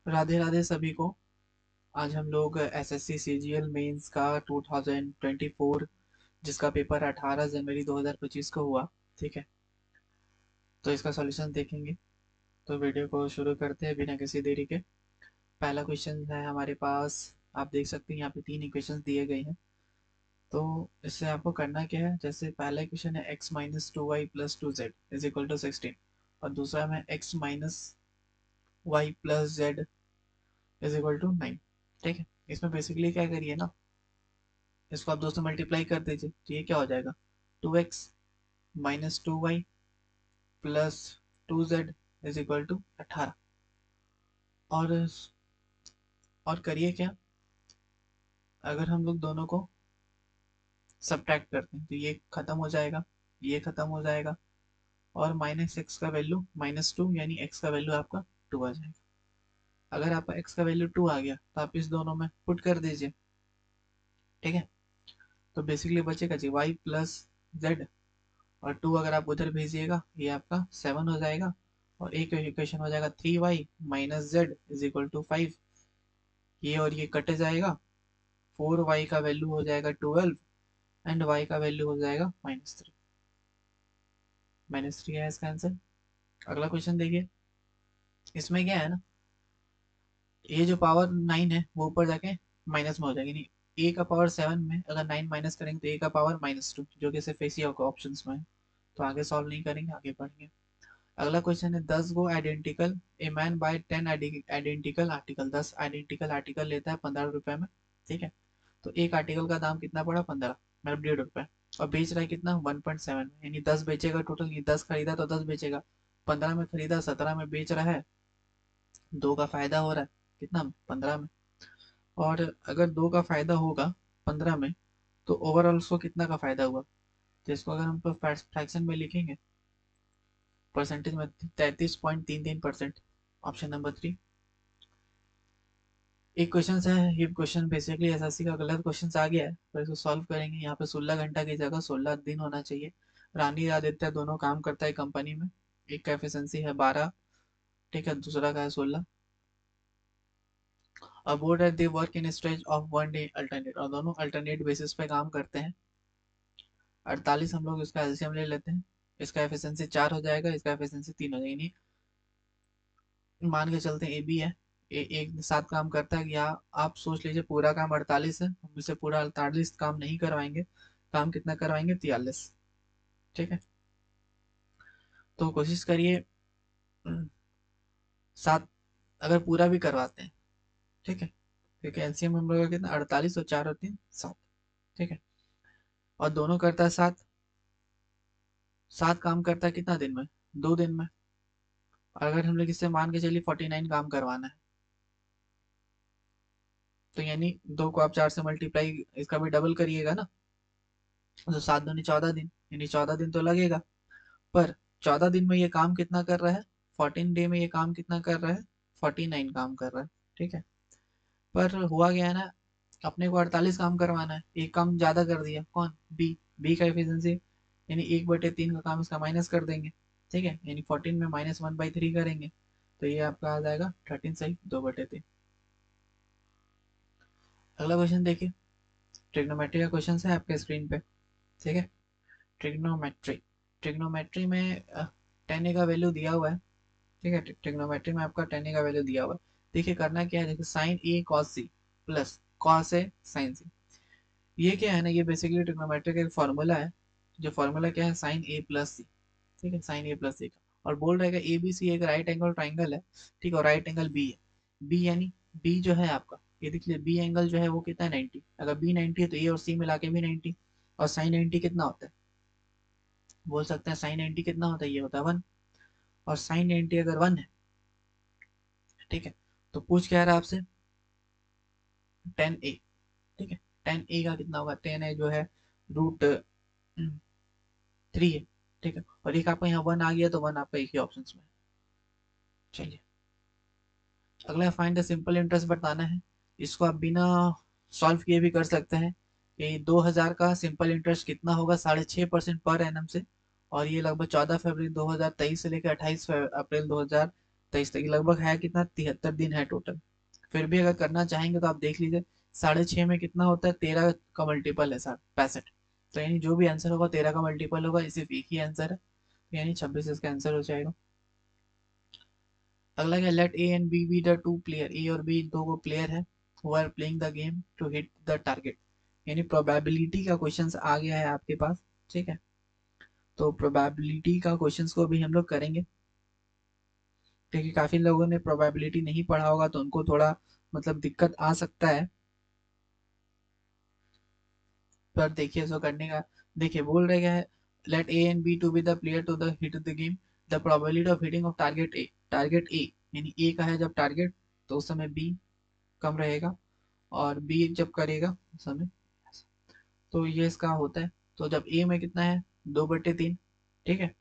राधे राधे सभी को। आज हम लोग एसएससी सीजीएल मेंस का 2024 जिसका पेपर 18 जनवरी 2025 को हुआ। ठीक है, तो इसका सॉल्यूशन देखेंगे। तो वीडियो को शुरू करते हैं बिना किसी देरी के। पहला क्वेश्चन है हमारे पास। आप देख सकते हैं यहाँ पे 3 इक्वेशन दिए गए हैं। तो इससे आपको करना क्या है, जैसे पहला इक्वेशन है x minus 2y plus 2z is equal to 16, और दूसरा में x minus Y plus Z is equal to 9। ठीक है, इसमें बेसिकली क्या करिए ना, इसको आप 2 से मल्टीप्लाई कर दीजिए तो ये क्या हो जाएगा, 2x minus 2y plus 2z is equal to 18। और और करिए क्या, अगर हम लोग दोनों को सब्ट्रैक्ट करते हैं तो ये खत्म हो जाएगा, ये खत्म हो जाएगा, और माइनस एक्स का वैल्यू -2 यानी एक्स का वैल्यू आपका 2 आ जाएगा। अगर आपका एक्स का वैल्यू 2 आ गया तो आप इस दोनों में पुट कर दीजिए। ठीक है, तो बेसिकली बचेगा जी वाई प्लस जेड, और 2 अगर आप उधर भेजिएगा ये आपका 7 हो जाएगा, और एक इक्वेशन हो जाएगा 3y minus Z is equal to 5। ये और ये कट जाएगा, 4y का वैल्यू हो जाएगा 12, एंड y का वैल्यू हो जाएगा -3। -3 है इसका आंसर। अगला क्वेश्चन देखिए, इसमें क्या है ना, ये जो पावर 9 है वो ऊपर जाके माइनस में हो जाएगी। नहीं, a का पावर 7 में अगर 9 माइनस करेंगे तो a का पावर -2, जो कि सिर्फ इसी ऑप्शन में है। तो आगे सॉल्व नहीं करेंगे, आगे पढ़ेंगे। अगला क्वेश्चन है 10 go identical a man buy 10 identical article. 10 identical article लेता है 15 रुपए में। ठीक है, तो एक आर्टिकल का दाम कितना पड़ा, 15 मतलब 1.5 रुपए, और बेच रहा है कितना, 1.7 में, यानी 10 बेचेगा टोटल। ये 10 खरीदा तो 10 बेचेगा, 15 में खरीदा 17 में बेच रहा है, 2 का फायदा हो रहा है कितना, 15 में। और अगर 2 का फायदा होगा 15 में, तो ओवरऑल उसको कितना का फायदा हुआ। तो इसको अगर हम फ्रैक्शन में लिखेंगे, परसेंटेज में, 33.33%। Option number 3। एक क्वेश्चन है, ये क्वेश्चन बेसिकली एसएससी का गलत क्वेश्चन आ गया है, पर इसको सॉल्व करेंगे। यहाँ पे 16 घंटा की जगह 16 दिन होना चाहिए। रानी आदित्य दोनों काम करता है कंपनी में। एक का एफिशिएंसी है 12, ठीक है, दूसरा का है 16। Aboard at they work in stretch of 1 day alternate, और दोनों अल्टरनेट बेसिस पे काम करते हैं। 48 हम लोग इसका एलसीएम ले लेते हैं। इसका एफिशिएंसी 4 हो जाएगा, इसका एफिशिएंसी 3 हो जाएगी। मान के चलते हैं ए बी है, एक साथ काम करता है, या आप सोच लीजिए पूरा काम 48 है, हम इसे पूरा 48 काम नहीं करवाएंगे। काम कितना करवाएंगे, 43। ठीक है, तो कोशिश करिए 7 अगर पूरा भी करवाते हैं। ठीक है, क्योंकि एलसीएम हम लोग का कितना, 48 और 4 और 3 7। ठीक है, और दोनों करता है 7। 7 काम करता है कितना दिन में, 2 दिन में। अगर हम लोग इससे मान के चलिए 49 काम करवाना है, तो यानी 2 को आप 4 से मल्टीप्लाई, इसका भी डबल करिएगा ना, तो 7 दूनी 14 दिन, यानी 14 दिन तो लगेगा। पर 14 दिन में ये काम कितना कर रहा है, 14 डे में ये काम कितना कर रहा है, 49 काम कर रहा है। ठीक है, पर हुआ गया है ना, अपने को 48 काम करवाना है, एक काम ज्यादा कर दिया, कौन, बी। बी का एफिशिएंसी, यानी 1/3 का काम इसका माइनस कर देंगे। ठीक है, यानी 14 में -1/3 करेंगे, तो ये आपका आ जाएगा 13 सही 2/3। अगला क्वेश्चन देखिए, ट्रिग्नोमेट्री का क्वेश्चन है आपके स्क्रीन पे। ठीक है, ट्रिग्नोमेट्री। ट्रिग्नोमेट्री में टेन ए का वैल्यू दिया हुआ है। ठीक है, ट्रिग्नोमेट्री में आपका टेन ए का वैल्यू दिया हुआ है। देखिए करना क्या है, देखिए sign A cos C plus cos A sign सी। ये क्या है ना, ये बेसिकली ट्रिग्नोमेट्री का एक फॉर्मूला है। जो फॉर्मूला क्या है, साइन ए प्लस सी। ठीक है, साइन ए प्लस सी का, और बोल रहेगा ए बी सी एक राइट एंगल ट्राइंगल है। ठीक है, और राइट एंगल बी है। बी यानी बी जो है आपका, ये देखिए बी एंगल जो है वो कितना है, 90। अगर बी 90 है तो ए और सी मिला के भी 90। और साइन 90 कितना होता है, बोल सकते हैं साइन 90 कितना होता है, ये होता है 1। और साइन 90 अगर 1 है, ठीक है, तो पूछ क्या रहा है आपसे, 10 ए। ठीक है, 10 ए का कितना होगा, 10 ए जो है √3 है। ठीक है, और एक आपका यहाँ 1 आ गया, तो 1 आपका एक ही ऑप्शन में है। चलिए, अगला फाइंड द सिंपल इंटरेस्ट बताना है। इसको आप बिना सॉल्व किए भी कर सकते हैं कि 2000 का सिंपल इंटरेस्ट कितना होगा, 6.5% पर एनम से। और ये लगभग 14 फरवरी 2023 से लेकर 28 अप्रैल 2023 23 तक लगभग है कितना, 73 दिन है टोटल। फिर भी अगर करना चाहेंगे तो आप देख लीजिए, 6.5 में कितना होता है, 13 का मल्टीपल है 65। तो यानी जो भी आंसर होगा 13 का मल्टीपल होगा, सिर्फ एक ही आंसर है, तो यानी 26 इसका आंसर हो जाएगा। अगला क्या, let A and B be the two player, A और बी दो को प्लेयर है, who are playing the game to hit the target. यानी प्रोबेबिलिटी का क्वेश्चन आ गया है आपके पास, ठीक है। तो प्रोबेबिलिटी का क्वेश्चंस को भी हम लोग करेंगे, क्योंकि काफी लोगों ने प्रोबेबिलिटी नहीं पढ़ा होगा तो उनको थोड़ा मतलब दिक्कत आ सकता है। पर देखिए इसको करने का, देखिए बोल रहे क्या है, let A and B to be the player to the hit the game, the probability of hitting of target A, target A यानी ए का है जब टारगेट, तो उस समय बी कम रहेगा, और बी जब करेगा उस समय, तो ये इसका होता है। तो जब ए में कितना है, 2/3, ठीक है,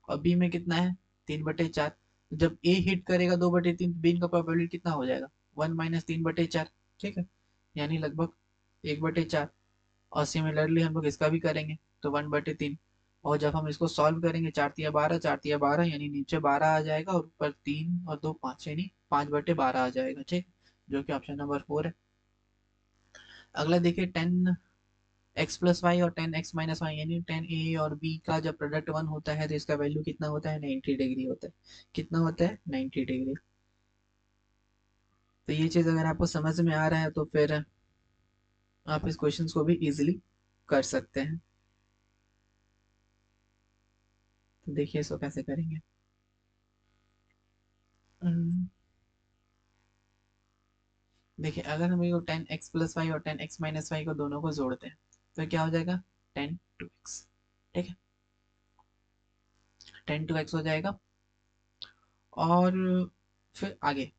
और बी में कितना है, 3/4, जब ए हिट करेगा 2/3, बी का प्रोबेबिलिटी कितना हो जाएगा, 1 - 3/4, ठीक है, यानी लगभग 1/4। और सिमिलरली हम लोग इसका भी करेंगे, तो 1/3। और जब हम इसको सॉल्व करेंगे, 4 × 12, 4 × 12 यानी नीचे 12 आ जाएगा, और ऊपर 3 और 2 5, यानी 5/12 आ जाएगा, ठीक, जो कि ऑप्शन नंबर 4 है। अगला देखिए, 10x + y और 10x - y, यानी 10a और b का जब प्रोडक्ट 1 होता है तो इसका वैल्यू कितना होता है, 90 डिग्री होता है। कितना होता है, 90 डिग्री। तो ये चीज़ अगर आपको समझ में आ रहा है तो फिर आप इस क्वेश्चन को भी इजीली कर सकते हैं। तो देखिए इसको कैसे करेंगे। हम्म, देखिए अगर हम ये 10x + y और 10x - y को दोनों को जोड़ते हैं तो क्या हो जाएगा, 10 2x, ठीक है, 10 2x हो जाएगा। और फिर आगे,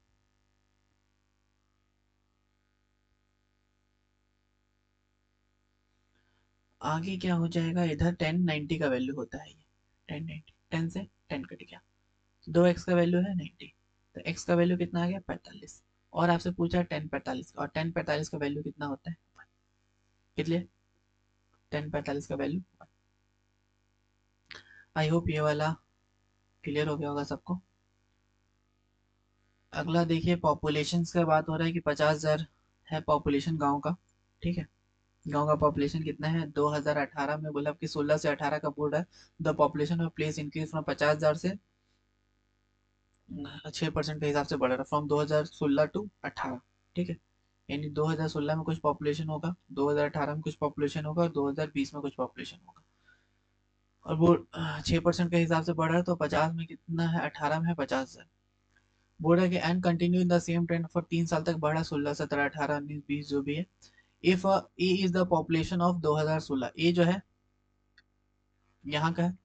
आगे क्या हो जाएगा, इधर 10 90 का वैल्यू होता है, ये 10 90, 10 से 10 कट गया, 2x का वैल्यू है 90, तो x का वैल्यू कितना आ गया, 45। और आपसे पूछा 10 45, और 10 45 का वैल्यू कितना होता है, कितने, 10 45 का वैल्यू। आई होप ये वाला क्लियर हो गया होगा सबको। अगला देखिए, पॉपुलेशन का बात हो रहा है कि 50,000 है पॉपुलेशन गांव का, ठीक है। गांव का पॉपुलेशन कितना है, 2018 में बोला कि 16 से 18 का बोल रहा है, the population of place increase from 50,000 से 6% के हिसाब से बढ़ रहा है, फ्रॉम 2016 टू 18, ठीक है। यानी 2016 में कुछ पॉपुलेशन होगा, 2018 में कुछ पॉपुलेशन होगा, और 2020 में कुछ पॉपुलेशन होगा, और वो 6% के हिसाब से बढ़ रहा है, तो 50 में कितना है, 18 में है 50,000। बोल रहा है कि and continue in the same trend for 3 साल तक बढ़ा, 16 17 18 19 20 जो भी है। If A is the population of 2016, ए जो है यहाँ का है,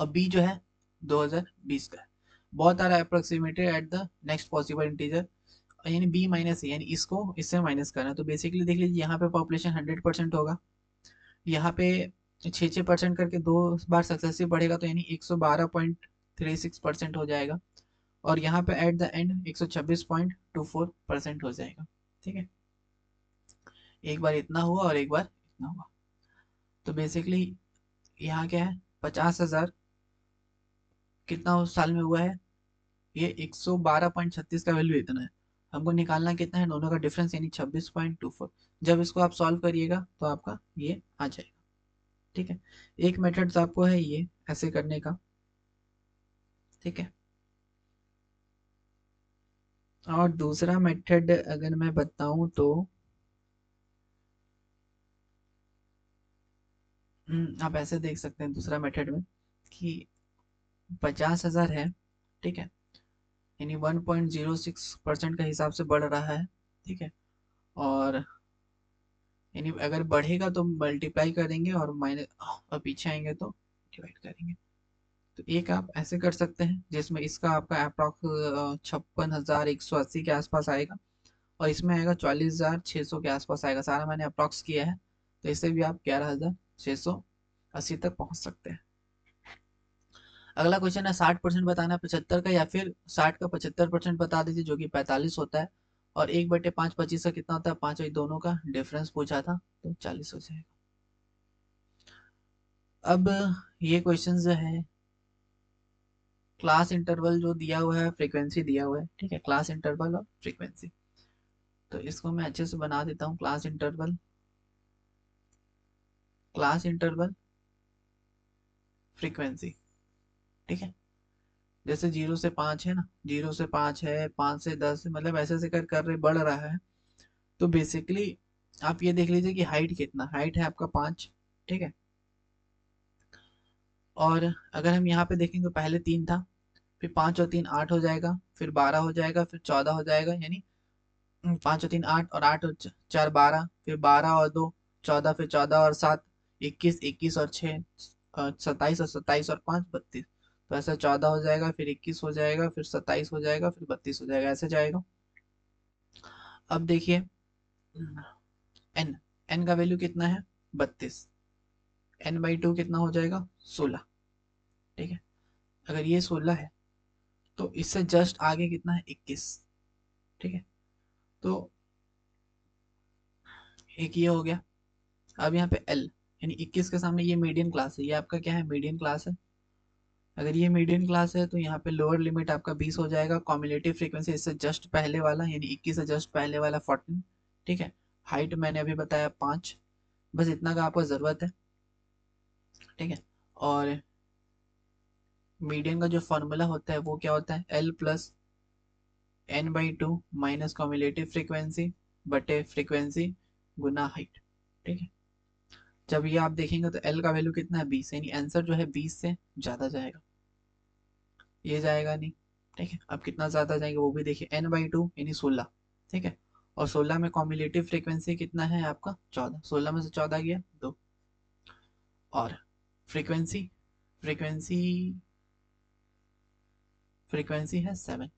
और बी जो है 2020 का है, बहुत सारा approximated at the next possible integer, यानी बी माइनस ए, यानी इसको इससे माइनस करना है। तो बेसिकली देख लीजिए, यहाँ पे पॉपुलेशन 100% होगा, यहाँ पे 6-6% करके 2 बार सक्सेसिव बढ़ेगा, तो यानी 112.36% हो जाएगा, और यहाँ पे एट द एंड 126.24% हो जाएगा, ठीक है। एक बार इतना हुआ और एक बार इतना हुआ, तो बेसिकली यहाँ क्या है, 50,000 कितना उस साल में हुआ है, ये 112.36 का वैल्यू इतना है। हमको निकालना कितना है, दोनों का डिफरेंस, यानी 26.24। जब इसको आप सॉल्व करिएगा तो आपका ये आ जाएगा, ठीक है। एक मेथड आपको है ये ऐसे करने का, ठीक है। और दूसरा मेथड अगर मैं बताऊं तो आप ऐसे देख सकते हैं दूसरा मेथड में, कि 50,000 है, ठीक है, यानी 1.06% के हिसाब से बढ़ रहा है, ठीक है। और यानी अगर बढ़ेगा तो मल्टीप्लाई करेंगे, और माइनस और पीछे आएंगे तो डिवाइड करेंगे। तो एक आप ऐसे कर सकते हैं, जिसमें इसका आपका अप्रॉक्स 56,180 के आसपास आएगा, और इसमें आएगा 44,600 के आसपास आएगा, सारा मैंने अप्रॉक्स किया है। तो इससे भी आप 11,680 तक पहुंच सकते हैं। अगला क्वेश्चन है, 60% बताना 75 का, या फिर 60 का 75% बता दीजिए, जो कि 45 होता है, और 1/5 25 का कितना होता है, 5, और दोनों का डिफरेंस पूछा था, तो 40 हो जाएगा। अब ये क्वेश्चन जो है, क्लास इंटरवल जो दिया हुआ है, फ्रीक्वेंसी दिया हुआ है, ठीक है, क्लास इंटरवल और फ्रीक्वेंसी। तो इसको मैं अच्छे से बना देता हूँ, class interval, class interval frequency, ठीक है। जैसे 0 से 5 है ना, 0 से 5 है, 5 से 10 है, मतलब ऐसे ऐसे कर रहे बढ़ रहा है। तो बेसिकली आप ये देख लीजिए कि हाइट कितना, हाइट है आपका 5, ठीक है। और अगर हम यहाँ पे देखेंगे, पहले 3 था, फिर 5 और 3 8 हो जाएगा, फिर 12 हो जाएगा, फिर 14 हो जाएगा, यानी 5 और 3 8, और 8 और 4 12, फिर 12 और 2 14, फिर 14 और 7 21, 21 और 6 27, और 27 और 5 32। तो ऐसा 14 हो जाएगा, फिर 21 हो जाएगा, फिर 27 हो जाएगा, फिर 32 हो जाएगा, ऐसे जाएगा। अब देखिए एन, एन का वैल्यू कितना है, 32, n/2 कितना हो जाएगा, 16, ठीक है। अगर ये 16 है तो इससे जस्ट आगे कितना है, 21, ठीक है। तो एक ये हो गया। अब यहाँ पे एल, यानी 21 के सामने ये मीडियन क्लास है, ये आपका क्या है, मीडियन क्लास है। अगर ये मीडियन क्लास है तो यहाँ पे लोअर लिमिट आपका 20 हो जाएगा, कॉम्युलेटिव फ्रीक्वेंसी इससे जस्ट पहले वाला, यानी 21 से जस्ट पहले वाला 14, ठीक है। हाइट मैंने अभी बताया 5, बस इतना का आपको ज़रूरत है, ठीक है। और मीडियन का जो फॉर्मूला होता है वो क्या होता है, L+n/2 माइनस कॉम्युलेटिव फ्रीक्वेंसी बटे फ्रीक्वेंसी गुना हाइट, ठीक है। जब ये आप देखेंगे तो एल का वैल्यू कितना है, 20, यानी आंसर जो है 20 से ज़्यादा जाएगा, ये जाएगा नहीं, ठीक है। अब कितना ज़्यादा जाएंगे वो भी देखिए, n/2 यानी 16, ठीक है। और 16 में कॉम्युलेटिव फ्रीक्वेंसी कितना है आपका, 14, 16 में से 14 गया 2। और फ्रीक्वेंसी, फ्रीक्वेंसी फ्रीक्वेंसी है 7,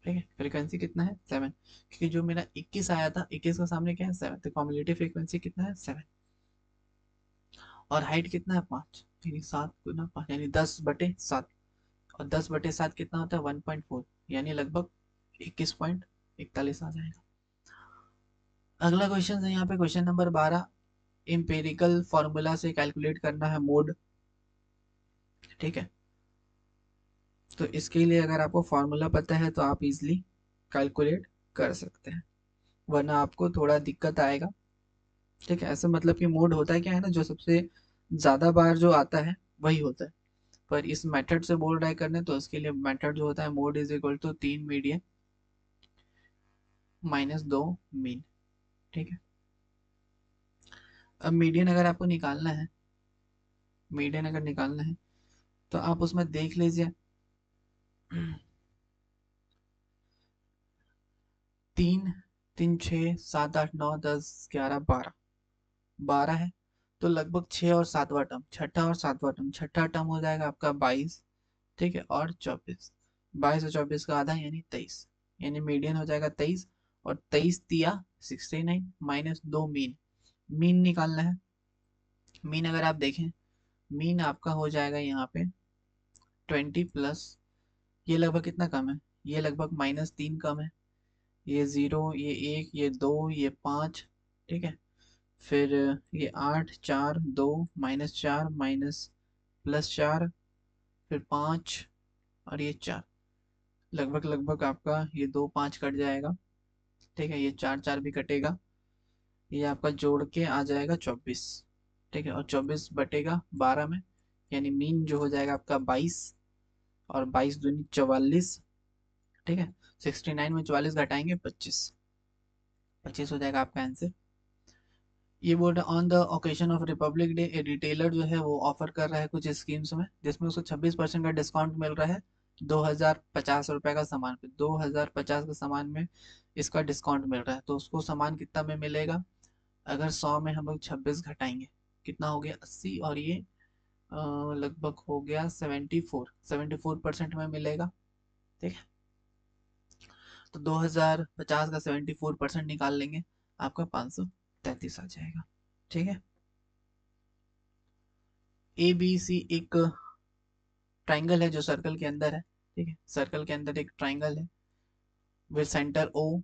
ठीक है। फ्रीक्वेंसी कितना है, 7, क्योंकि जो मेरा 21 आया था, 21 का सामने क्या है, 7, तो कॉम्युलेटिव फ्रीक्वेंसी कितना है, 7। और हाइट कितना है, 5, यानी 7 गुना 5 यानी 10/7। और 10/7 कितना होता है, 1.4, यानी लगभग 21.41 आ जाएगा। अगला क्वेश्चन है यहाँ पे, क्वेश्चन नंबर 12, एम्पेरिकल फॉर्मूला से कैलकुलेट करना है मोड, ठीक है। तो इसके लिए अगर आपको फॉर्मूला पता है तो आप इजिली कैलकुलेट कर सकते हैं, वरना आपको थोड़ा दिक्कत आएगा, ठीक है। ऐसा मतलब कि मोड होता है क्या है ना, जो सबसे ज़्यादा बार जो आता है वही होता है। पर इस मेथड से बोल रहा है करने, तो इसके लिए मेथड जो होता है, mode is equal to 3 median minus 2 mean, ठीक है। अब मीडियन अगर आपको निकालना है, मीडियन अगर निकालना है तो आप उसमें देख लीजिए, 3 3 6 7 8 9 10 11 12, 12 है। तो लगभग 6 और 7वां टर्म, छठा और सातवां टर्म, छठा टर्म हो जाएगा आपका 22, ठीक है, और 24, 22 और 24 का आधा यानी 23, यानी मीडियन हो जाएगा 23। और 23 तिया 69 माइनस 2 मीन, मीन निकालना है। मीन अगर आप देखें, मीन आपका हो जाएगा यहाँ पे 20 प्लस, ये लगभग कितना कम है, ये लगभग -3 कम है, ये 0, ये 1, ये 2, ये 5, ठीक है। फिर ये 8 4 2 -4 माइनस +4, फिर 5, और ये 4, लगभग लगभग आपका ये 2 5 कट जाएगा, ठीक है। ये 4 4 भी कटेगा, ये आपका जोड़ के आ जाएगा 24, ठीक है। और 24 बटेगा 12 में, यानी मीन जो हो जाएगा आपका 22, और 22 दूनी 44, ठीक है। 69 में 44 घटाएंगे 25, 25 हो जाएगा आपका आंसर। ये board on the occasion of Republic day A retailer जो है वो ऑफर कर रहा है कुछ स्कीम्स में, जिसमें उसको 26% का डिस्काउंट मिल रहा है 2050 रुपए का सामान पे, 2050 का सामान में इसका डिस्काउंट मिल रहा है। तो उसको सामान कितना में मिलेगा, अगर 100 में हम लोग 26 घटाएंगे, कितना हो गया 80, और ये लगभग हो गया 74% में मिलेगा, ठीक है। तो 2050 का 74% निकाल लेंगे, आपका 533 आ जाएगा, ठीक है। ए बी सी एक ट्राइंगल है जो सर्कल के अंदर है, ठीक है, सर्कल के अंदर एक ट्राइंगल है विद सेंटर ओ।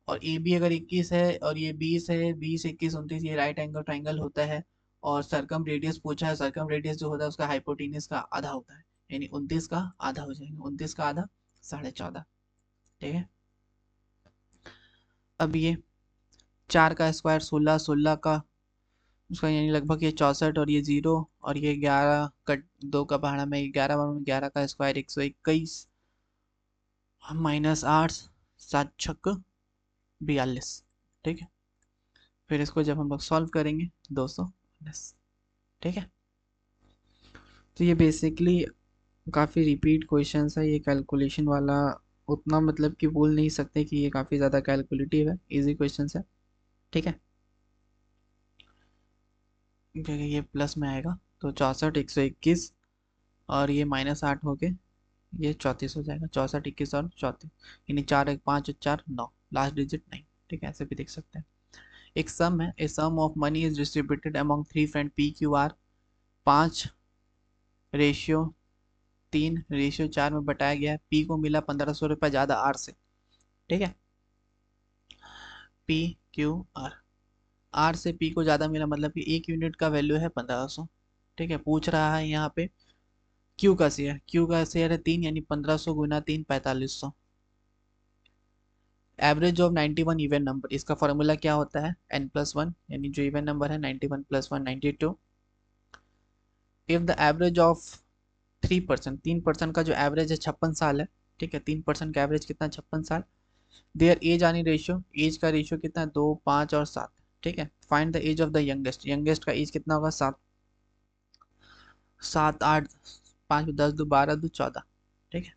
और ए बी अगर 21 है और ये 20 है, 20 21 29, ये राइट एंगल ट्राइंगल होता है। और सरकम रेडियस पूछा है, सरकम रेडियस जो होता है उसका हाइपोटेन्यूज का आधा होता है, यानी 29 का आधा हो जाएगा, 29 का आधा 14.5। ठीक है। अब ये 4 का स्क्वायर 16, 16 का उसका यानी लगभग ये 64, और ये 0, और ये 11 का 2 का पहाड़ा में 11 बार में 11 का स्क्वायर 121, -8, 7 छक 42। ठीक है। फिर इसको जब हम लोग सॉल्व करेंगे 210। ठीक है। तो ये बेसिकली काफ़ी रिपीट क्वेश्चंस है ये कैलकुलेशन वाला, उतना मतलब कि बोल नहीं सकते कि ये काफ़ी ज़्यादा कैलकुलेटिव है, इजी क्वेश्चंस है। ठीक है। क्योंकि ये प्लस में आएगा तो 64, 121, और ये -8 हो के ये 34 हो जाएगा, 64, 21 और 34, यानी 4, 1, 5 और 4 9, लास्ट डिजिट 9। ठीक है, ऐसे भी देख सकते हैं। एक सम है, a sum of money is distributed among 3 friend PQR 5:3:4 में बटाया गया है। पी को मिला 1500 रुपये ज़्यादा आर से। ठीक है। PQR, आर से पी को ज़्यादा मिला, मतलब कि एक यूनिट का वैल्यू है 1500। ठीक है। पूछ रहा है यहाँ पे क्यू का शेयर, क्यू का शेयर है 3, यानी 1500 गुना 3 4500। एवरेज ऑफ 91 इवन नंबर, इसका फॉर्मूला क्या होता है, n+1, यानी जो इवन नंबर है 91 + 1 92। इफ द एवरेज ऑफ 3%, 3% का जो एवरेज है 56 साल है। ठीक है। 3% का एवरेज कितना, 56 साल। Their age are in ratio, age का रेशियो कितना है 2, 5 और 7। ठीक है। Find the age of the youngest, youngest का एज कितना होगा 7, 7, 8, 5, 10, 2, 12, 2, 14। ठीक है।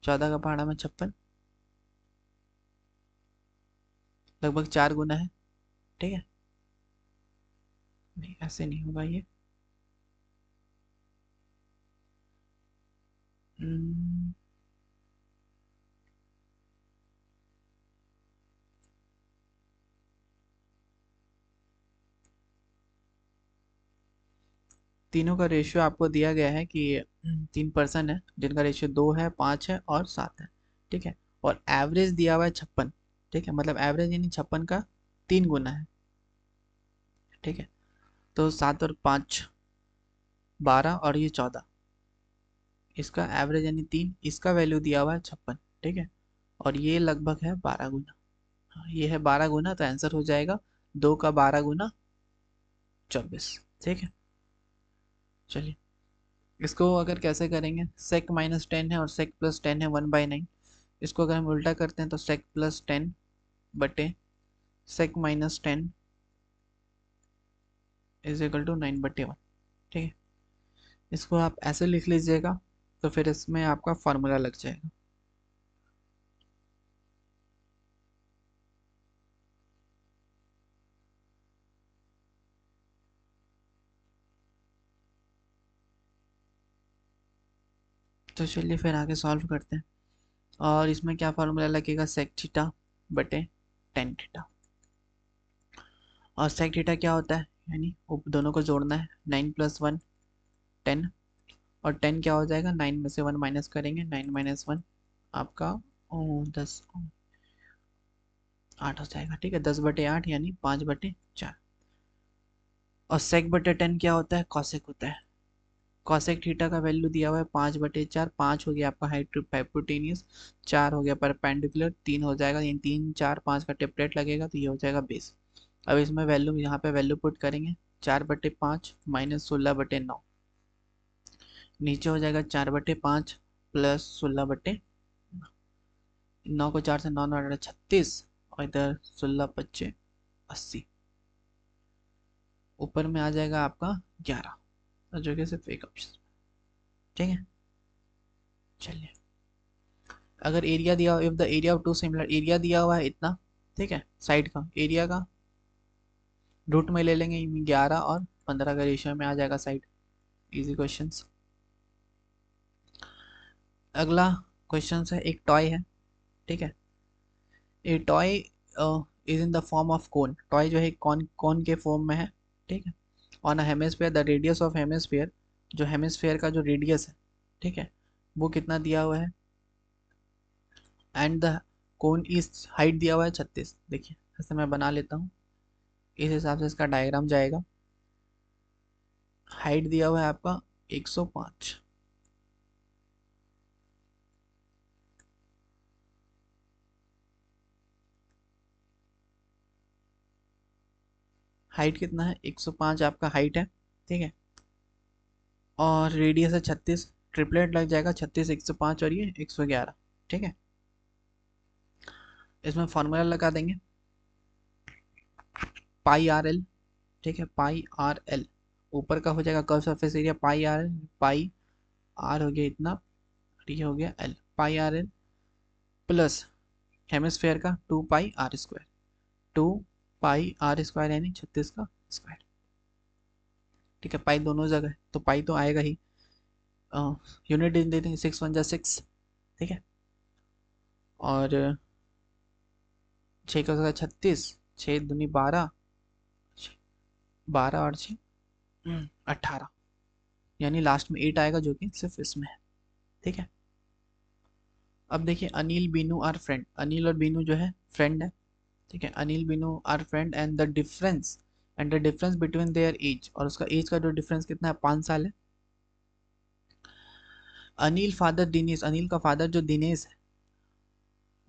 14 का पहाड़ा में 56, लगभग 4 गुना है। ठीक है। नहीं, ऐसे नहीं होगा ये। हम्म, तीनों का रेशियो आपको दिया गया है कि 3% है, जिनका रेशियो 2 है, 5 है और 7 है। ठीक है। और एवरेज दिया हुआ है 56। ठीक है, मतलब एवरेज यानी 56 का 3 गुना है। ठीक है। तो 7 और 5 12 और ये 14, इसका एवरेज यानी 3, इसका वैल्यू दिया हुआ है 56। ठीक है। और ये लगभग है 12 गुना। हाँ, ये है 12 गुना, तो आंसर हो जाएगा 2 का 12 गुना 24। ठीक है। चलिए, इसको अगर कैसे करेंगे, sec-10 है और sec+10 है 1/9। इसको अगर हम उल्टा करते हैं तो sec+10 बटे sec-10 = 9/1। ठीक है। इसको आप ऐसे लिख लीजिएगा, तो फिर इसमें आपका फार्मूला लग जाएगा। तो चलिए फिर आगे सॉल्व करते हैं। और इसमें क्या फार्मूला लगेगा, sec थीटा बटे tan थीटा। और sec थीटा क्या होता है, यानी दोनों को जोड़ना है, 9 + 1 10, और 10 क्या हो जाएगा, 9 में से 1 माइनस करेंगे, 9 - 1 आपका 10, 8 हो जाएगा। ठीक है। 10/8 यानी 5/4। और sec/10 क्या होता है, कॉसेक होता है। कॉसेक थीटा का वैल्यू दिया हुआ है 5/4, 5 हो गया आपका हाइपोटेन्यूज, 4 हो गया परपेंडिकुलर, 3 हो जाएगा, यानी 3, 4, 5 का टेपलेट लगेगा, तो ये हो जाएगा बेस। अब इसमें वैल्यू, यहाँ पे वैल्यू पुट करेंगे, 4/5 -16/9, नीचे हो जाएगा 4/5 प्लस 16/9, 9 को 4 से 9, 9 36, और इधर 16×5 = 80, ऊपर में आ जाएगा आपका 11, जो कि सिर्फ एक ऑप्शन। ठीक है। चलिए, अगर एरिया दिया, if the area of two similar, area दिया हुआ है इतना। ठीक है। साइड का एरिया का रूट में ले लेंगे, 11 और 15 का रेशियो में आ जाएगा साइड। Easy question. अगला क्वेश्चन है, एक टॉय है। ठीक है। ए toy is in the form of cone, toy जो है कौन कौन के फॉर्म में है। ठीक है। On a hemisphere, the radius of hemisphere, जो हेमिस्फेयर का जो रेडियस है, ठीक है, वो कितना दिया हुआ है, and the cone is, height दिया हुआ है 36। देखिए ऐसे मैं बना लेता हूँ, इस हिसाब से इसका डायग्राम जाएगा। हाइट दिया हुआ है आपका 105, हाइट कितना है 105 आपका हाइट है, ठीक है। और रेडियस है 36, ट्रिपलेट लग जाएगा 36 105 और ये 111, ठीक है। इसमें फॉर्मूला लगा देंगे पाई आर एल, ठीक है, पाई आर एल। ऊपर का हो जाएगा curve surface area pi r l, pi r हो गया इतना, ये हो गया l, pi r l plus hemisphere का 2 pi r square, 2 pi r square यानी 36 का स्क्वायर, ठीक है। पाई दोनों जगह है तो पाई तो आएगा ही, यूनिट दे देंगे 6 1 6, ठीक है। और 6 का जगह 36, 6 दूनी 12, 12 और 6 18, यानी लास्ट में 8 आएगा जो कि सिर्फ इसमें है, ठीक है। अब देखिए अनिल बीनू आर फ्रेंड, अनिल और बीनू जो है फ्रेंड है, ठीक है। Anil Binu are friend and the difference between their age, और उसका एज का जो डिफरेंस कितना है 5 साल है। अनिल फादर दिनेश, अनिल का फादर जो दिनेश है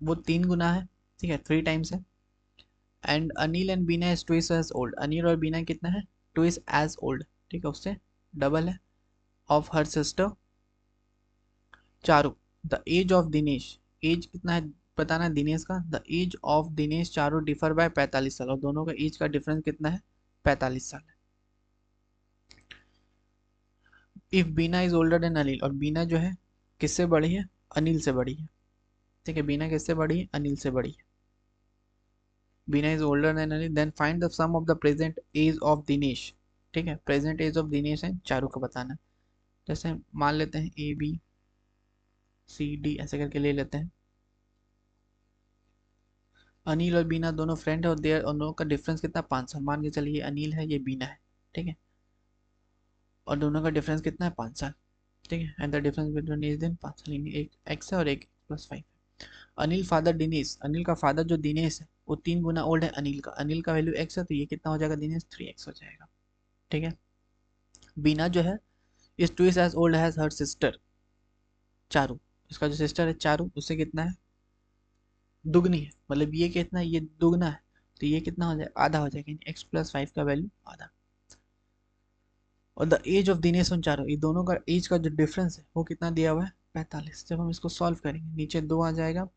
वो 3 गुना है, ठीक है, 3 टाइम्स है। And Anil and Bina is twice age old, Anil और बीना कितना है ट्विस एज ओल्ड, ठीक है, उससे डबल है। Of her sister Charu, the age of Dinesh, age कितना है बताना है दिनेश का, the age of Dinesh Charu differ by 45 साल, और दोनों का एज का डिफरेंस कितना है 45 साल है। If Bina is older than Anil, और बीना जो है किससे बड़ी है अनिल से बड़ी है, ठीक है। बीना किससे बड़ी है अनिल से बड़ी है। Bina is older than Anil, then find the sum of the present age of Dinesh, ठीक है। प्रेजेंट एज ऑफ दिनेश है चारू को बताना है। जैसे मान लेते हैं ABCD ऐसे करके ले लेते हैं। अनिल और बीना दोनों फ्रेंड है और देयर और दोनों का डिफरेंस कितना 5 साल, मान के चलिए अनिल है ये बीना है, ठीक है, और दोनों का डिफरेंस कितना है 5 साल, ठीक है। And the difference between age दिन 5 साल, यानी एक एक्स है और एक +5 है। अनिल फादर दिनेश, अनिल का फादर जो दिनेश है वो 3 गुना ओल्ड है अनिल का, अनिल का वैल्यू एक्स है तो ये कितना हो जाएगा दिनेश 3x हो जाएगा, ठीक है। बीना जो है is twice age old has her sister Charu, इसका जो सिस्टर है चारू उससे कितना है दुगनी है, मतलब ये कितना है ये दुगना है, तो ये कितना हो जाएगा आधा हो जाएगा, x + 5 का वैल्यू आधा। और द एज ऑफ दिनेश और चारू, ये दोनों का एज का जो डिफरेंस है वो कितना दिया हुआ है 45। जब हम इसको सॉल्व करेंगे नीचे 2 आ जाएगा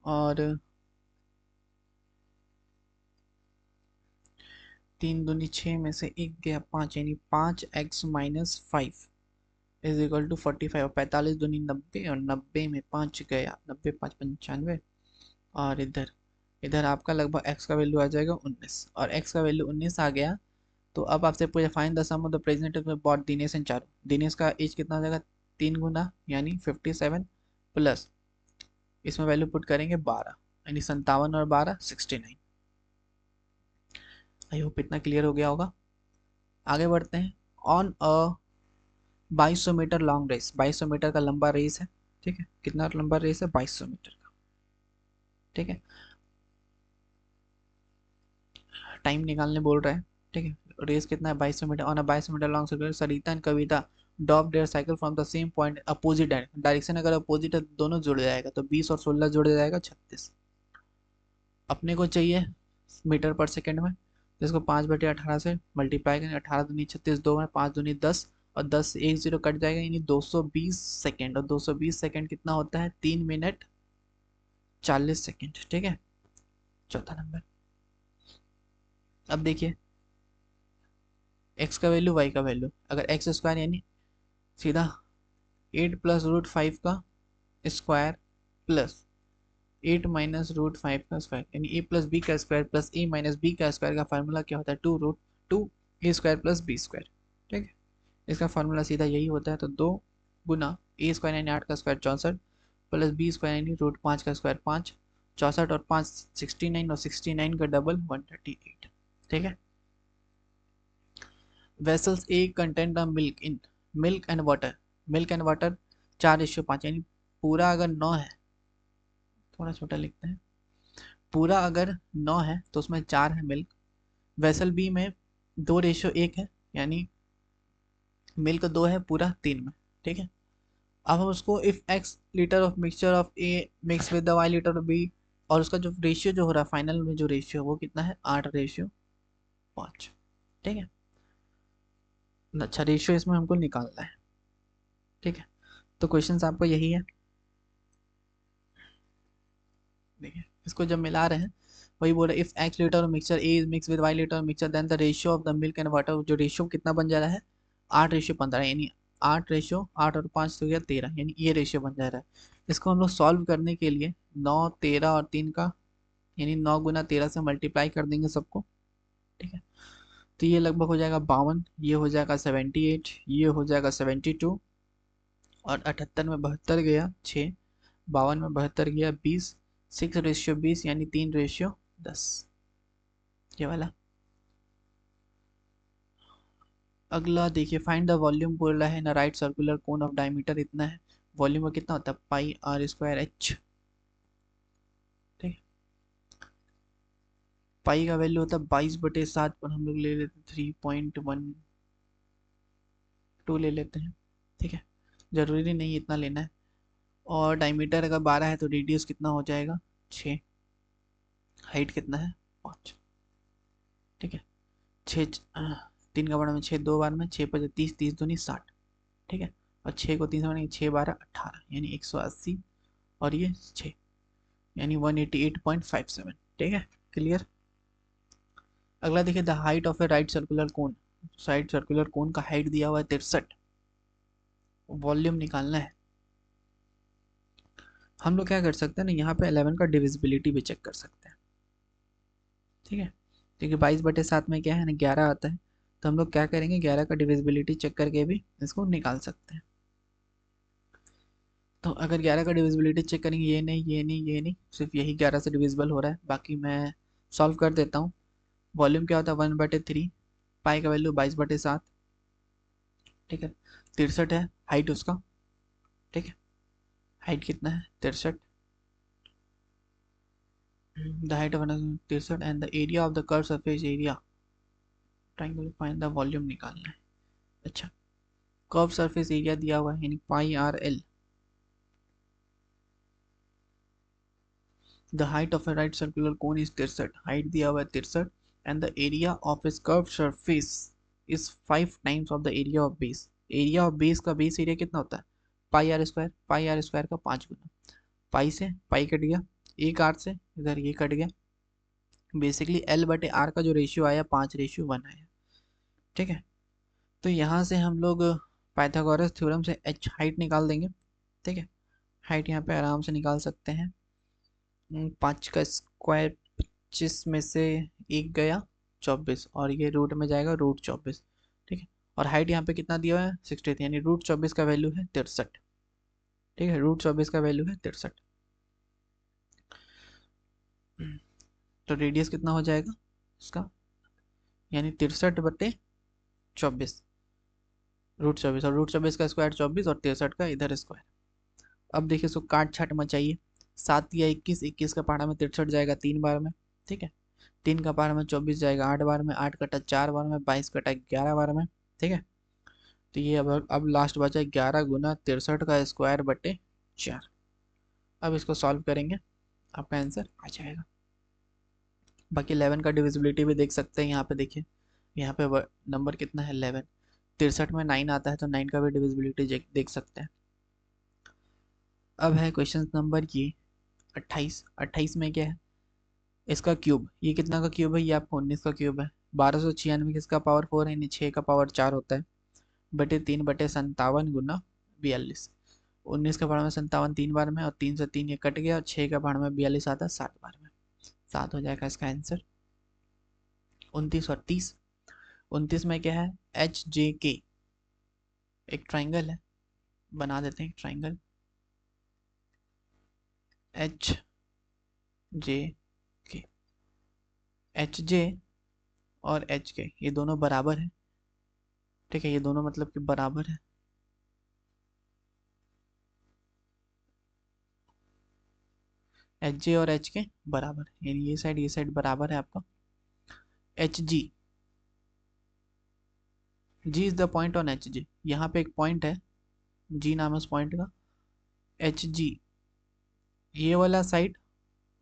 और 3 दूनी 6 में से 1 गया 5, यानी 5x - 5 इज इक्वल टू 45, और 45 दूनी 90, और 90 में 5 गया 90 5 95, और इधर इधर आपका लगभग x का वैल्यू आ जाएगा 19, और x का वैल्यू 19 आ गया। तो अब आपसे पूछे find the sum of the present में बॉट दिनेश एंड चारू, दिनेश का एज कितना हो जाएगा 3 गुना यानी 57 प्लस इसमें वैल्यू पुट करेंगे 12, यानी 57 और 12 69। आई होप इतना क्लियर हो गया होगा। आगे बढ़ते हैं। On a 2200 metre long race, 2200 metre का लंबा रेस है, ठीक है। कितना लंबा रेस है 2200 मीटर का, ठीक है। टाइम निकालने बोल रहे हैं, ठीक है। रेस कितना है 2200 metre, on a 2200 metre long circuit Sarita and Kavita drop their cycle from the same point opposite direction, अगर अपोजिट है दोनों जुड़ जाएगा तो 20 और 16 जुड़ जाएगा 36। अपने को चाहिए मीटर पर सेकेंड में, जिसको 5/18 से मल्टीप्लाई करें, 18 दूनी 36, 2 में 5 दूनी 10, और 10 से 1 0 कट जाएगा यानी 220 सेकेंड, और 220 सेकेंड कितना होता है 3 मिनट 40 सेकेंड, ठीक है। चौथा नंबर। अब देखिए x का वैल्यू y का वैल्यू, अगर एक्स स्क्वायर यानी सीधा 8 + √5 का स्क्वायर प्लस 8 - √5 का स्क्वायर, यानी a + b का स्क्वायर प्लस a - b का स्क्वायर का फार्मूला क्या होता है 2√2 a² + b², ठीक है। इसका फार्मूला सीधा यही होता है, तो 2 गुना a² यानी 8 का स्क्वायर 64 प्लस b² यानी √5 का स्क्वायर 5, 64 और 5 69, और 69 का डबल 138, ठीक है। Vessels a content the milk in, milk and water 4:5, यानी पूरा अगर 9 है, थोड़ा छोटा लिखते हैं, पूरा अगर 9 है तो उसमें 4 है मिल्क। वेसल बी में 2:1 है, यानी मिल्क 2 है पूरा 3 में, ठीक है। अब हम उसको if x litre of mixture of A mix with the y litre of B, और उसका जो रेशियो जो हो रहा है फाइनल में, जो रेशियो वो कितना है, 8:5, ठीक है। अच्छा, रेशियो इसमें हमको निकालना है, ठीक है। तो क्वेश्चन आपको यही है, देखिए इसको जब मिला रहे हैं, वही बोल रहे if x litre of mixture A mix with y litre of mixture then the ratio of the milk and water, जो रेशियो कितना बन जा रहा है, 8:15, यानी 8:8 और 5 तो 13, यानी ये रेशियो बन जा रहा है। इसको हम लोग सॉल्व करने के लिए 9, 13 और 3 का, यानी 9 × 13 से मल्टीप्लाई कर देंगे सबको, ठीक है। तो ये लगभग हो जाएगा 52, ये हो जाएगा 78, ये हो जाएगा 72, और 78 में 72 गया 6, 52 में 72 गया 20, 6:20, यानी 3:10, ये वाला। अगला देखिए, फाइंड द वॉल्यूम बोल रहा है ना, right circular cone of diameter इतना है, वॉल्यूम का कितना होता है, πr²h, ठीक है। पाई का वैल्यू होता है 22/7, पर हम लोग ले लेते हैं 3.12 ले लेते हैं, ठीक है। जरूरी नहीं इतना लेना है। और डायमीटर अगर 12 है तो रेडियस कितना हो जाएगा, 6, हाइट कितना है, 5, ठीक है। 6, 3 का बड़ा में 6, 2 बार में 6×5 30, 30×2 = 60, ठीक है। और 6 को 3 से बनेंगे, 6×12 = 18, यानी 180, और ये 6, यानी 188.57, ठीक है। क्लियर। अगला देखिए, the height of A right circular cone, side circular cone का हाइट दिया हुआ है 63, वॉल्यूम निकालना है। हम लोग क्या कर सकते हैं ना, यहाँ पे 11 का डिविजिबिलिटी भी चेक कर सकते हैं, ठीक है। क्योंकि 22/7 में क्या है ना, 11 आता है, तो हम लोग क्या करेंगे, 11 का डिविजिबिलिटी चेक करके भी इसको निकाल सकते हैं। तो अगर 11 का डिविजिबिलिटी चेक करेंगे, ये नहीं, ये नहीं, ये नहीं, सिर्फ यही 11 से डिविजिबल हो रहा है, बाकी मैं सॉल्व कर देता हूँ। वॉल्यूम क्या होता है, 1/3, पाई का वैल्यू 22/7, ठीक है। 63 है हाइट उसका, ठीक है। हाइट कितना है, 63, the height of 63 and the area of the curve surface area, triangle find the volume निकालना है। अच्छा, कर्व सरफेस एरिया दिया हुआ है, यानी πRL, the height of A right circular cone is 63, height दिया हुआ है 63, एंड द एरिया ऑफ इस curve surface is 5 times of the area of base, area of base का बेस एरिया कितना होता है, πr², πr² का 5 गुना, पाई से पाई कट गया, एक आर से इधर ये कट गया, बेसिकली L/R का जो रेशियो आया 5:1 आया, ठीक है। तो यहाँ से हम लोग पाइथागोरस थ्योरम से h हाइट निकाल देंगे, ठीक है। हाइट यहाँ पे आराम से निकाल सकते हैं, 5 का स्क्वायर 25 में से एक गया 24, और ये रूट में जाएगा √24, ठीक है। और हाइट यहाँ पे कितना दिया हुआ है, 63, यानी √24 का वैल्यू है 63, ठीक है। √24 का वैल्यू है 63, तो रेडियस कितना हो जाएगा इसका, यानी 63/24, √24, और √24 का स्क्वायर 24, और 63 का इधर स्क्वायर। अब देखिए इसको काट छाट मचाइए, 7 या 21, 21 का पहाड़ा में 63 जाएगा 3 बार में, ठीक है। 3 का पहाड़ा में 24 जाएगा 8 बार में, 8 कटा 4 बार में, 22 कटा 11 बार में, ठीक है। तो ये अब लास्ट बचा 11 × 63 का स्क्वायर/4, अब इसको सॉल्व करेंगे, आपका आंसर आ जाएगा। बाकी 11 का डिविजिबिलिटी भी देख सकते हैं, यहाँ पे देखिए, यहाँ पे नंबर कितना है, 11, 63 में 9 आता है, तो 9 का भी डिविजिबिलिटी देख सकते हैं। अब है क्वेश्चन नंबर ये 28, 28 में क्या है, इसका क्यूब, ये कितना का क्यूब है, ये आपको 19 का क्यूब है, 1296 किसका पावर 4 है, यानी 6 का पावर 4 होता है, /3/57 × 42, 19 का पावर में 57 3 बार में, और 3 से 3 ये कट गया, और 6 का पावर में 42 आता है 7 बार में, 7 हो जाएगा इसका आंसर। 29 और 30, 29 में क्या है, HJK, एक ट्राइंगल है, बना देते हैं एक ट्राइंगल HJK, HJ और HK ये दोनों बराबर है, ठीक है, ये दोनों मतलब कि बराबर है, HJ और HK बराबर, यानी ये साइड बराबर है आपका। HG G is the point on H G, यहाँ पे एक पॉइंट है, जी नाम है उस पॉइंट का, एच जी ये वाला साइड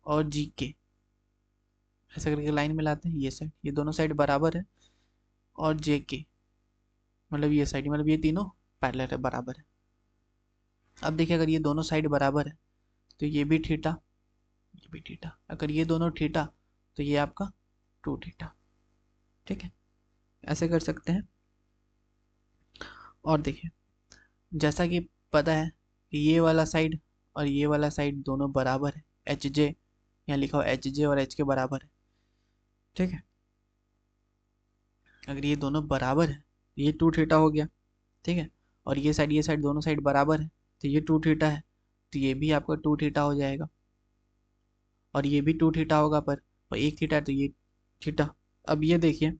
और जी के, ऐसे करके लाइन मिलाते हैं, ये साइड, ये दोनों साइड बराबर है, और जे के मतलब ये साइड, मतलब ये तीनों पैरेलल है, बराबर है। अब देखिए अगर ये दोनों साइड बराबर है तो ये भी थीटा, ये भी थीटा, अगर ये दोनों थीटा तो ये आपका टू थीटा। ठीक है, ऐसे कर सकते हैं। और देखिए जैसा कि पता है कि ये वाला साइड और ये वाला साइड दोनों बराबर है, एच जे, यहाँ लिखा हुआ एच जे और एच के बराबर है। ठीक है, अगर ये दोनों बराबर है तो ये टू थीटा हो गया। ठीक है, और ये साइड दोनों साइड बराबर है तो ये टू थीटा है, तो ये भी आपका टू थीटा हो जाएगा, और ये भी टू थीटा होगा, पर और एक थीटा है तो ये थीटा। अब ये देखिए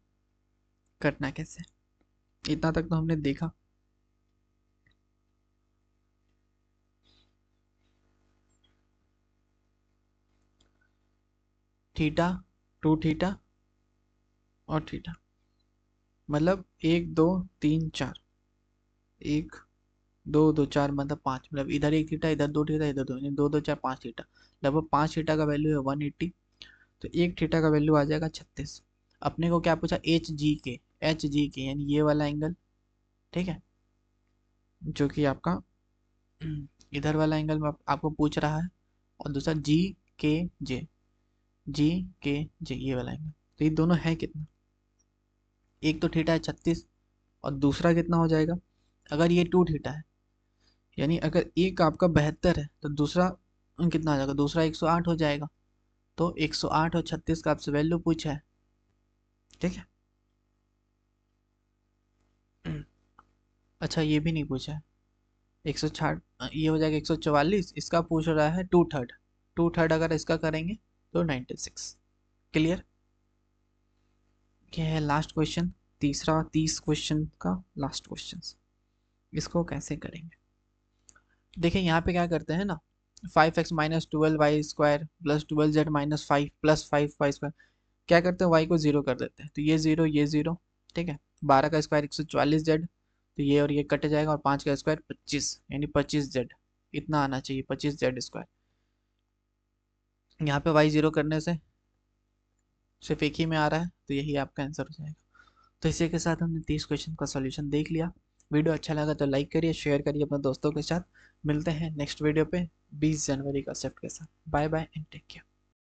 करना कैसे, इतना तक तो हमने देखा। थीटा, टू थीटा और थीटा, मतलब एक दो तीन चार, एक दो दो चार मतलब पाँच, मतलब इधर एक थीटा, इधर दो थीटा, इधर दो, यानी दो दो चार पाँच थीटा, लगभग पाँच थीटा का वैल्यू है 180, तो एक थीटा का वैल्यू आ जाएगा 36। अपने को क्या पूछा, एच जी के, एच जी के यानी ये वाला एंगल। ठीक है, जो कि आपका इधर वाला एंगल में आपको पूछ रहा है, और दूसरा जी के जे, जी के जे ये वाला एंगल, तो ये दोनों है कितना, एक तो थीटा है 36, और दूसरा कितना हो जाएगा, अगर ये टू थीटा है, यानी अगर एक आपका 72 है तो दूसरा कितना आ जाएगा, दूसरा 108 हो जाएगा। तो 108 और 36 का आपसे वैल्यू पूछा है। ठीक है, अच्छा ये भी नहीं पूछा है, 160, ये हो जाएगा 144, इसका पूछ रहा है टू थर्ड, टू थर्ड अगर इसका करेंगे तो 96। क्लियर, ये है लास्ट क्वेश्चन, तीसरा 30 क्वेश्चन का लास्ट क्वेश्चन, इसको कैसे करेंगे। देखिए यहाँ पे क्या करते हैं ना, 5x minus 12y² plus 12z minus 5 plus 5y², क्या करते हैं, y को जीरो कर देते हैं, तो ये जीरो ये जीरो। ठीक है, 12 का स्क्वायर 144z, तो ये और ये कट जाएगा, और 5 का स्क्वायर 25, यानी 25z, इतना आना चाहिए 25z²। यहाँ पे y जीरो करने से सिर्फ एक ही में आ रहा है, तो यही आपका आंसर हो जाएगा। तो इसी के साथ हमने 30 क्वेश्चन का सॉल्यूशन देख लिया। वीडियो अच्छा लगा तो लाइक करिए, शेयर करिए अपने दोस्तों के साथ। मिलते हैं नेक्स्ट वीडियो पे 20 जनवरी का सेप्ट के साथ। Bye bye and take care.